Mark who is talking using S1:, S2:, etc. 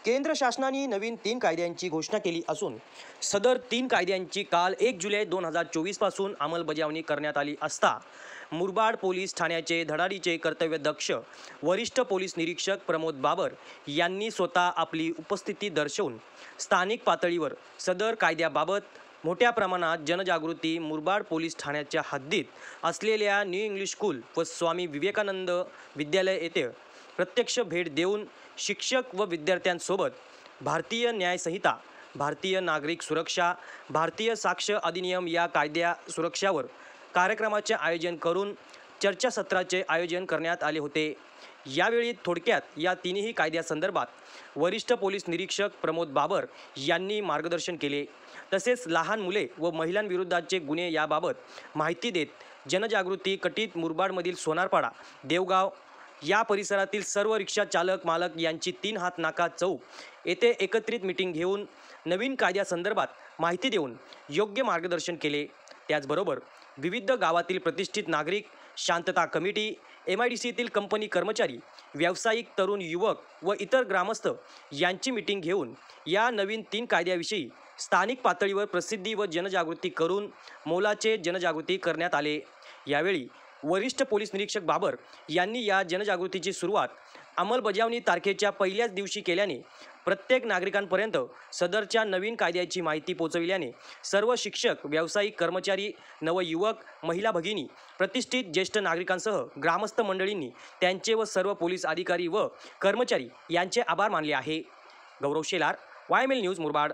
S1: केंद्र शासनाने नवीन 3 कायद्यांची घोषणा केली असून सदर 3 कायद्यांची काल 1 जुलै 2024 पासून अंमलबजावणी करण्यात आली असता मुरबाड पोलीस ठाण्याचे धडाडीचे कर्तव्यदक्ष वरिष्ठ पोलीस निरीक्षक प्रमोद बाबर यांनी स्वतः आपली उपस्थिती दर्शवून स्थानिक पातळीवर सदर कायद्याबाबत मोठ्या प्रमाणात जनजागृती मुरबाड पोलीस ठाण्याच्या हद्दीत असलेल्या न्यू इंग्लिश स्कूल व स्वामी विवेकानंद विद्यालय येथे प्रत्यक्ष भेट देऊन शिक्षक व विद्यार्थ्यांसोबत भारतीय न्याय संहिता, भारतीय नागरिक सुरक्षा, भारतीय साक्ष अधिनियम या कायद्या सुरक्षावर कार्यक्रमाचे आयोजन करून चर्चासत्राचे आयोजन करण्यात आले होते। यावेळी थोडक्यात या तिन्ही कायद्यासंदर्भात वरिष्ठ पोलीस निरीक्षक प्रमोद बाबर यांनी मार्गदर्शन केले। तसेच लहान मुले व महिलांविरुद्धचे गुन्हे याबाबत माहिती देत जनजागृती कटीत मुरबाडमधील सोनारपाडा, देवगाव या परिसरातील सर्व रिक्षा चालक मालक यांची 3 हात नाका चौक येथे एकत्रित मीटिंग घेऊन नवीन कायद्यासंदर्भात माहिती देऊन योग्य मार्गदर्शन केले। त्याचबरोबर विविध गावातील प्रतिष्ठित नागरिक, शांतता कमिटी, MIDCतील कंपनी कर्मचारी, व्यावसायिक, तरुण युवक व इतर ग्रामस्थ यांची मीटिंग घेऊन या नवीन 3 कायद्याविषयी स्थानिक पातळीवर प्रसिद्धी व जनजागृती करून मोलाचे जनजागृती करण्यात आले। यावेळी वरिष्ठ पोलीस निरीक्षक बाबर यांनी या जनजागृतीची सुरुवात अंमलबजावणी तारखेच्या पहिल्याच दिवशी केल्याने प्रत्येक नागरिकांपर्यंत सदरच्या नवीन कायद्याची माहिती पोहोचविल्याने सर्व शिक्षक, व्यावसायिक, कर्मचारी, नवयुवक, महिला भगिनी, प्रतिष्ठित ज्येष्ठ नागरिकांसह ग्रामस्थ मंडळींनी त्यांचे व सर्व पोलीस अधिकारी व कर्मचारी यांचे आभार मानले आहे। गौरव शेलार, YML न्यूज मुरबाड।